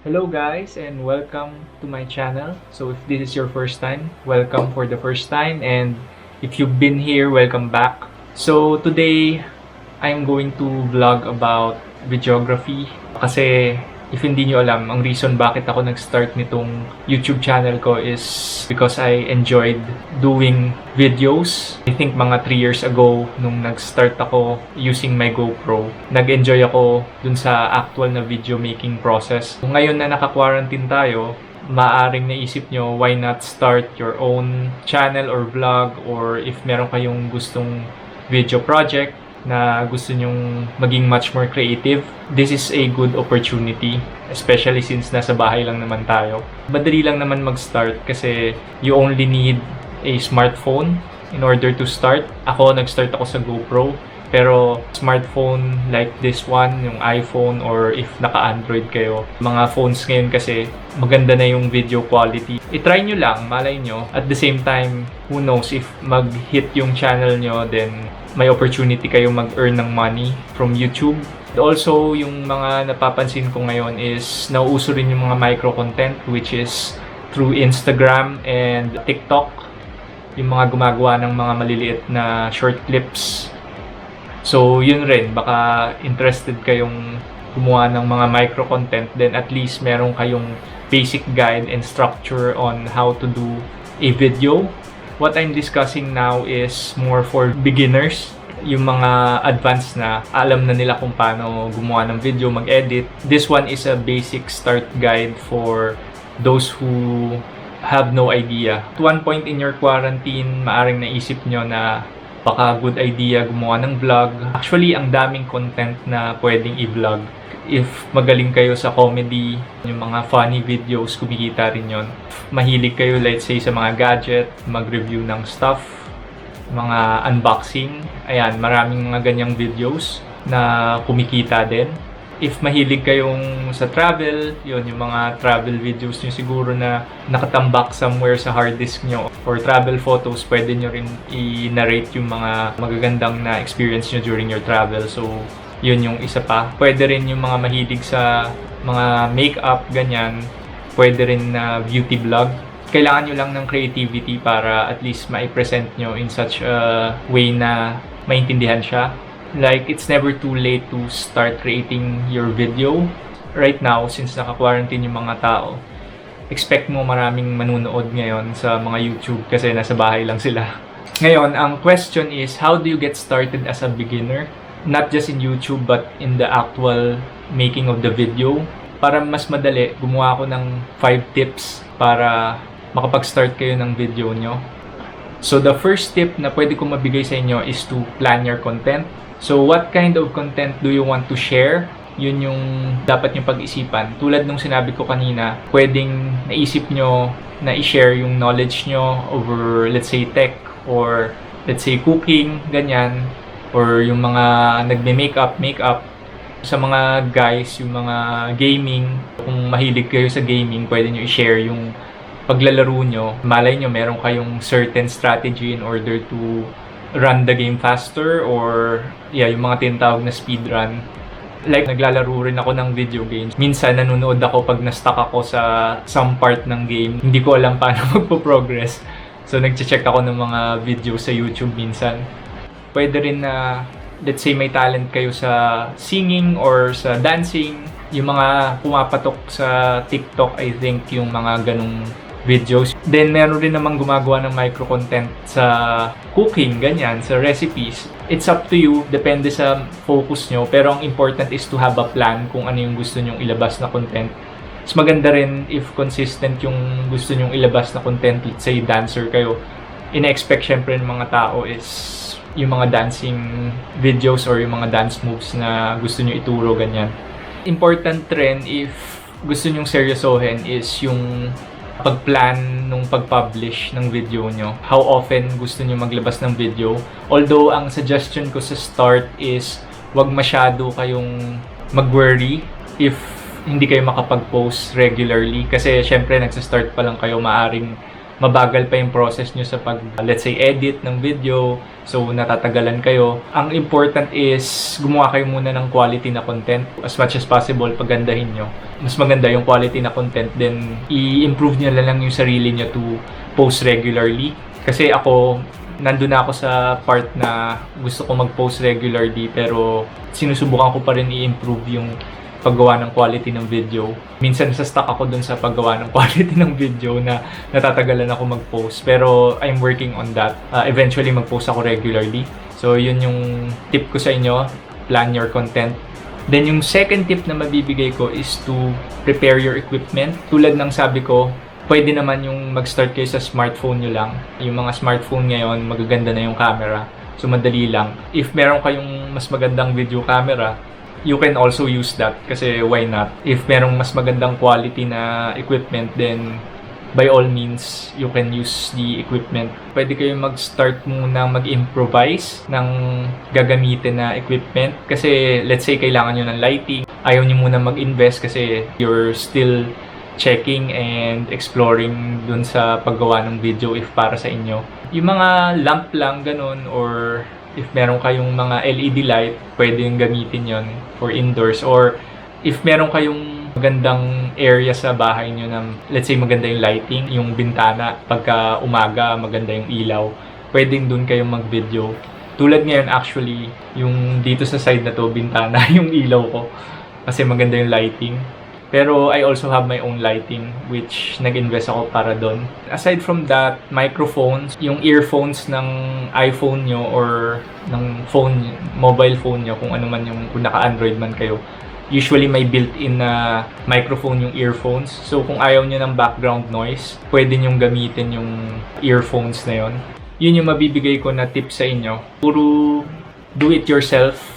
Hello guys and welcome to my channel. So if this is your first time, welcome for the first time, and if you've been here, welcome back. So today, I'm going to vlog about videography kasi if hindi nyo alam, ang reason bakit ako nag-start nitong YouTube channel ko is because I enjoyed doing videos. I think mga 3 years ago, nung nag-start ako using my GoPro, nag-enjoy ako dun sa actual na video making process. Ngayon na naka-quarantine tayo, maaring naisip nyo, why not start your own channel or vlog, or if meron kayong gustong video project na gusto nyong maging much more creative, this is a good opportunity, especially since nasa bahay lang naman tayo. Madali lang naman mag-start kasi you only need a smartphone in order to start. Ako, nag-start ako sa GoPro, pero smartphone like this one, yung iPhone, or if naka-Android kayo, mga phones ngayon kasi maganda na yung video quality. I-try nyo lang, malay nyo. At the same time, who knows, if mag-hit yung channel nyo, then may opportunity kayo mag-earn ng money from YouTube. Also, yung mga napapansin ko ngayon is nauuso rin yung mga micro-content, which is through Instagram and TikTok. Yung mga gumagawa ng mga maliliit na short clips. So, yun rin. Baka interested kayong gumawa ng mga micro-content, then at least meron kayong basic guide and structure on how to do a video. What I'm discussing now is more for beginners. Yung mga advanced na, alam na nila kung paano gumawa ng video, mag-edit. This one is a basic start guide for those who have no idea. At one point in your quarantine, maaring naisip nyo na baka good idea gumawa ng vlog. Actually, ang daming content na pwedeng i-vlog. If magaling kayo sa comedy, yung mga funny videos, kumikita rin yon. Mahilig kayo, let's say, sa mga gadget, mag-review ng stuff, mga unboxing. Ayan, maraming mga ganyang videos na kumikita din. If mahilig kayong sa travel, yun, yung mga travel videos nyo siguro na nakatambak somewhere sa hard disk nyo, or travel photos, pwede nyo rin i-narrate yung mga magagandang na experience nyo during your travel. So, yun yung isa pa. Pwede rin yung mga mahilig sa mga makeup, ganyan. Pwede rin na beauty vlog. Kailangan nyo lang ng creativity para at least ma-present nyo in such a way na maintindihan siya. Like, it's never too late to start creating your video. Right now, since naka-quarantine yung mga tao, expect mo maraming manunood ngayon sa mga YouTube kasi nasa bahay lang sila. Ngayon, ang question is, how do you get started as a beginner? Not just in YouTube, but in the actual making of the video. Para mas madali, gumawa ako ng 5 tips para makapag-start kayo ng video nyo. So, the first tip na pwede kong mabigay sa inyo is to plan your content. So, what kind of content do you want to share? Yun yung dapat nyo pag-isipan. Tulad nung sinabi ko kanina, pwedeng naisip nyo na i-share yung knowledge nyo over, let's say, tech, or let's say, cooking, ganyan. Or yung mga nagme-makeup. Sa mga guys, yung mga gaming, kung mahilig kayo sa gaming, pwede nyo i-share yung paglalaro nyo. Malay nyo, meron kayong certain strategy in order to run the game faster, or yung mga tinatawag na speedrun. Like, naglalaro rin ako ng video games. Minsan, nanonood ako pag na-stuck ako sa some part ng game. Hindi ko alam paano magpo-progress. So, nag-check ako ng mga videos sa YouTube minsan. Pwede rin na, let's say, may talent kayo sa singing or sa dancing. Yung mga pumapatok sa TikTok, I think, yung mga ganong videos. Then, meron rin namang gumagawa ng micro-content sa cooking, ganyan, sa recipes. It's up to you, depende sa focus nyo. Pero ang important is to have a plan kung ano yung gusto nyong ilabas na content. Mas maganda rin if consistent yung gusto nyong ilabas na content. Let's say, dancer kayo. Ina-expect syempre ng mga tao is yung mga dancing videos or yung mga dance moves na gusto nyo ituro, ganyan. Important rin if gusto nyong seryosohin is yung pag-plan nung pag-publish ng video nyo. How often gusto nyo maglabas ng video. Although, ang suggestion ko sa start is wag masyado kayong mag-worry if hindi kayo makapag-post regularly. Kasi, syempre, nagsa-start pa lang kayo, maaring mabagal pa yung process nyo sa pag, let's say, edit ng video, so natatagalan kayo. Ang important is gumawa kayo muna ng quality na content. As much as possible, pagandahin nyo. Mas maganda yung quality na content, then i-improve nyo lang yung sarili nyo to post regularly. Kasi ako, nandun na ako sa part na gusto ko mag-post regularly, pero sinusubukan ko pa rin i-improve yung paggawa ng quality ng video. Minsan stuck ako dun sa paggawa ng quality ng video na natatagalan ako mag-post. Pero I'm working on that. Eventually mag-post ako regularly. So yun yung tip ko sa inyo. Plan your content. Then yung second tip na mabibigay ko is to prepare your equipment. Tulad ng sabi ko, pwede naman yung mag-start kayo sa smartphone nyo lang. Yung mga smartphone ngayon, magaganda na yung camera. So madali lang. If meron kayong mas magandang video camera, you can also use that kasi why not? If merong mas magandang quality na equipment, then by all means, you can use the equipment. Pwede kayong mag-start muna mag-improvise ng gagamitin na equipment. Kasi let's say kailangan nyo ng lighting. Ayaw nyo muna mag-invest kasi you're still checking and exploring dun sa paggawa ng video if para sa inyo. Yung mga lamp lang, ganun, or if meron kayong mga LED light, pwede yung gamitin yon for indoors. Or if meron kayong magandang area sa bahay nyo na, let's say, maganda yung lighting, yung bintana, pagka umaga, maganda yung ilaw, pwedeng dun kayong mag-video. Tulad ngayon, actually, yung dito sa side na to, bintana, yung ilaw ko. Kasi maganda yung lighting. Pero I also have my own lighting, which nag-invest ako para doon. Aside from that, microphones, yung earphones ng iPhone nyo or ng phone, mobile phone nyo, kung ano man yung, kung naka-Android man kayo, usually may built-in na microphone yung earphones. So kung ayaw nyo ng background noise, pwede nyong gamitin yung earphones na yon. Yun yung mabibigay ko na tip sa inyo. Puro do it yourself.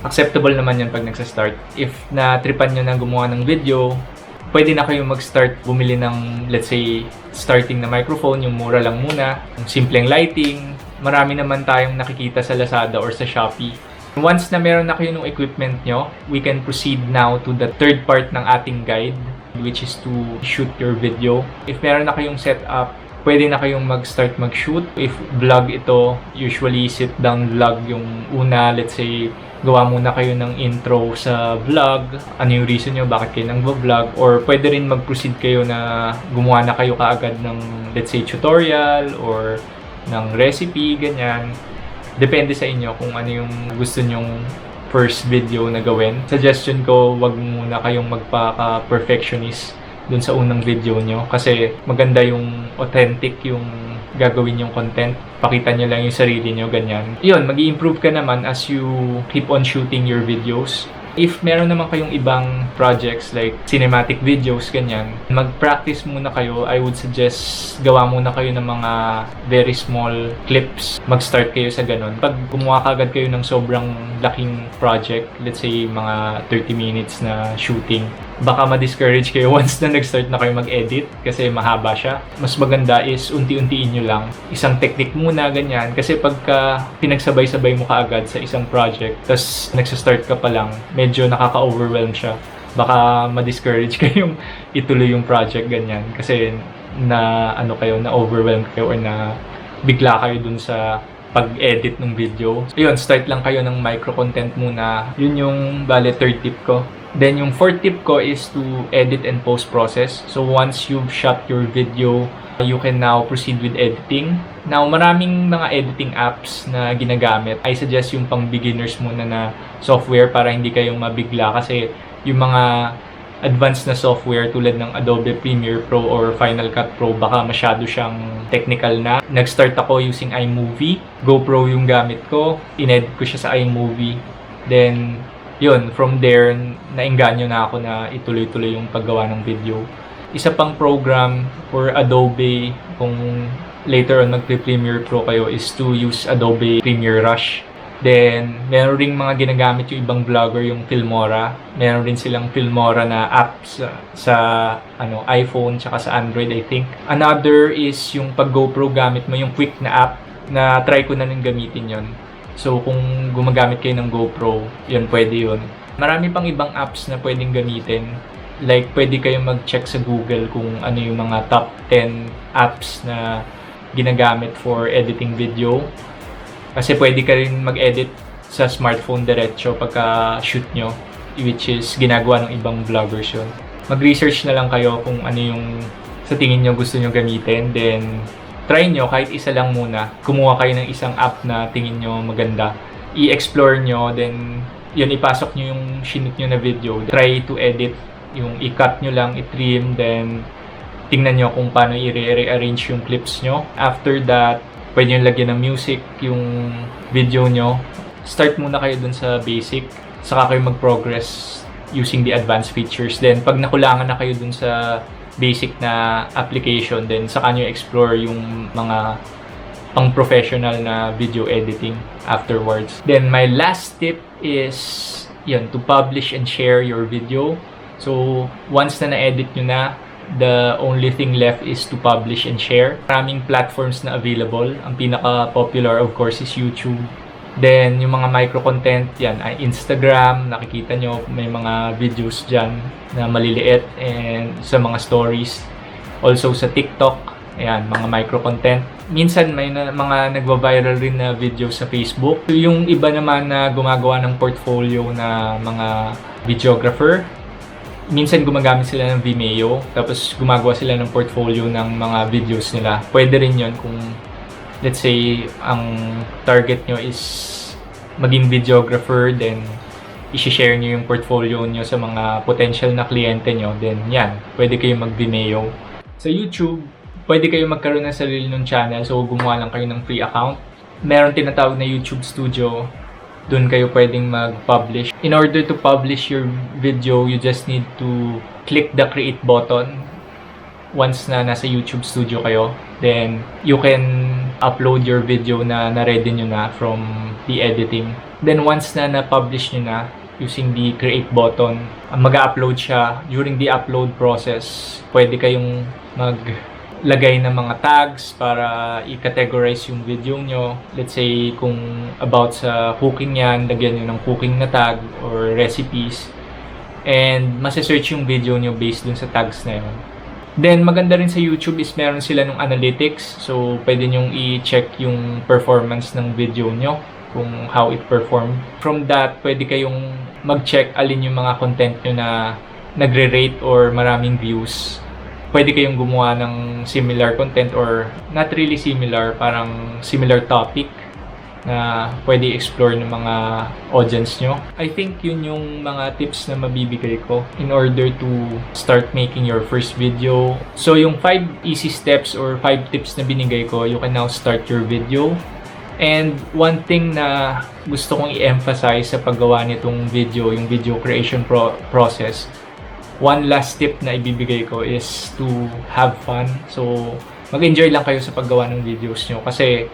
Acceptable naman yan pag nagsa-start. If na-tripan nyo na gumawa ng video, pwede na kayong mag-start bumili ng, let's say, starting na microphone, yung mura lang muna, yung simpleng lighting. Marami naman tayong nakikita sa Lazada or sa Shopee. Once na meron na kayo ng equipment nyo, we can proceed now to the third part ng ating guide, which is to shoot your video. If meron na kayong setup, pwede na kayong mag-start mag-shoot. If vlog ito, usually sit-down vlog yung una, let's say, gawa muna kayo ng intro sa vlog, ano yung reason nyo, bakit kayo nang vlog, or pwede rin mag-proceed kayo na gumawa na kayo kaagad ng, let's say, tutorial or ng recipe, ganyan. Depende sa inyo kung ano yung gusto nyong first video na gawin. Suggestion ko, wag muna kayong magpaka-perfectionist dun sa unang video nyo kasi maganda yung authentic yung gagawin yung content. Pakita nyo lang yung sarili nyo, ganyan. Yun, mag-i-improve ka naman as you keep on shooting your videos. If meron naman kayong ibang projects like cinematic videos, ganyan, mag-practice muna kayo. I would suggest gawa muna kayo ng mga very small clips. Mag-start kayo sa ganun. Pag gumawa kagad kayo ng sobrang laking project, let's say mga 30 minutes na shooting, baka ma-discourage kayo once na nag-start na kayo mag-edit kasi mahaba siya. Mas maganda is unti-untiin nyo lang. Isang technique muna, ganyan. Kasi pagka pinagsabay-sabay mo kaagad sa isang project, tas nagsa-start ka pa lang, medyo nakaka-overwhelm siya. Baka ma-discourage kayong ituloy yung project, ganyan. Kasi na overwhelm kayo or na bigla kayo dun sa pag-edit ng video. Ayun, start lang kayo ng micro-content muna. Yun yung third tip ko. Then yung fourth tip ko is to edit and post process. So once you've shot your video, you can now proceed with editing. Now, maraming mga editing apps na ginagamit. I suggest yung pang beginners muna na software para hindi kayong mabigla kasi yung mga advanced na software tulad ng Adobe Premiere Pro or Final Cut Pro, baka masyado siyang technical na. Nag-start ako using iMovie. GoPro yung gamit ko. In-edit ko siya sa iMovie. Then, yun, from there, naengganyo na ako na ituloy-tuloy yung paggawa ng video. Isa pang program for Adobe, kung later on mag-Premiere Pro kayo, is to use Adobe Premiere Rush. Then, meron ring mga ginagamit yung ibang vlogger, yung Filmora. Meron rin silang Filmora na app sa iPhone tsaka sa Android, I think. Another is yung pag GoPro gamit mo, yung quick na app na try ko na rin gamitin yon. So, kung gumagamit kayo ng GoPro, yun, pwede yun. Marami pang ibang apps na pwedeng gamitin. Like, pwede kayong mag-check sa Google kung ano yung mga top 10 apps na ginagamit for editing video. Kasi pwede ka rin mag-edit sa smartphone diretso pagka-shoot nyo, which is ginagawa ng ibang vloggers yun. Mag-research na lang kayo kung ano yung sa tingin nyo gusto nyo gamitin. Then, try nyo kahit isa lang muna. Kumuha kayo ng isang app na tingin nyo maganda. I-explore nyo, then yun, ipasok nyo yung shoot nyo na video. Try to edit, yung i-cut nyo lang, i-trim, then tingnan nyo kung paano i-rearrange yung clips nyo. After that, pwede nyo lagyan ng music yung video nyo. Start muna kayo dun sa basic, saka kayo mag-progress using the advanced features. Then, pag nakulangan na kayo dun sa basic na application, then saka nyo explore yung mga pang-professional na video editing afterwards. Then, my last tip is yun, to publish and share your video. So, once na na-edit nyo na, the only thing left is to publish and share. Maraming platforms na available. Ang pinaka-popular, of course, is YouTube. Then, yung mga micro-content, yan, ay Instagram, nakikita nyo, may mga videos dyan na maliliit, and sa mga stories. Also, sa TikTok, ayan, mga micro-content. Minsan, may mga nagva-viral rin na video sa Facebook. Yung iba naman na gumagawa ng portfolio na mga videographer, minsan gumagamit sila ng Vimeo, tapos gumagawa sila ng portfolio ng mga videos nila. Pwede rin yon kung, let's say, ang target nyo is maging videographer, then i-share nyo yung portfolio nyo sa mga potential na kliyente nyo, then yan, pwede kayong mag-Vimeo. Sa YouTube, pwede kayong magkaroon ng sarili ng channel, so gumawa lang kayo ng free account. Meron tinatawag na YouTube Studio. Doon kayo pwedeng mag-publish. In order to publish your video, you just need to click the create button once na nasa YouTube Studio kayo. Then, you can upload your video na na-ready nyo na from the editing. Then, once na na-publish nyo na using the create button, mag-upload siya. During the upload process, pwede kayong maglagay ng mga tags para i-categorize yung video nyo. Let's say, kung about sa cooking yan, lagyan nyo ng cooking na tag or recipes. And masa-search yung video nyo based dun sa tags na yun. Then, maganda rin sa YouTube is meron sila ng analytics. So, pwede nyong i-check yung performance ng video nyo, kung how it performed. From that, pwede kayong mag-check alin yung mga content nyo na nagre-rate or maraming views. Pwede kayong gumawa ng similar content or not really similar, parang similar topic na pwede explore ng mga audience nyo. I think yun yung mga tips na mabibigay ko in order to start making your first video. So yung 5 easy steps or 5 tips na binigay ko, you can now start your video. And one thing na gusto kong i-emphasize sa paggawa nitong video, yung video creation process, one last tip na ibibigay ko is to have fun. So, mag-enjoy lang kayo sa paggawa ng videos nyo. Kasi,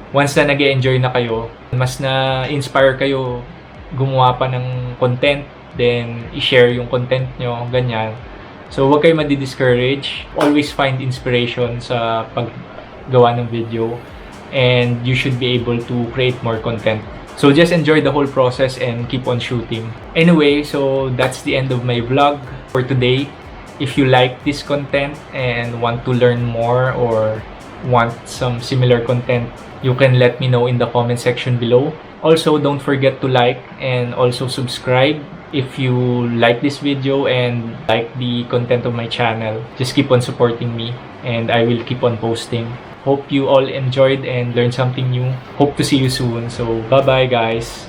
once na nag-enjoy na kayo, mas na-inspire kayo gumawa pa ng content, then i-share yung content nyo, ganyan. So, huwag kayo madi-discourage. Always find inspiration sa paggawa ng video. And you should be able to create more content. So, just enjoy the whole process and keep on shooting. Anyway, so that's the end of my vlog for today. If you like this content and want to learn more or want some similar content, you can let me know in the comment section below. Also, don't forget to like and also subscribe if you like this video and like the content of my channel. Just keep on supporting me and I will keep on posting. Hope you all enjoyed and learned something new. Hope to see you soon. So, bye-bye guys!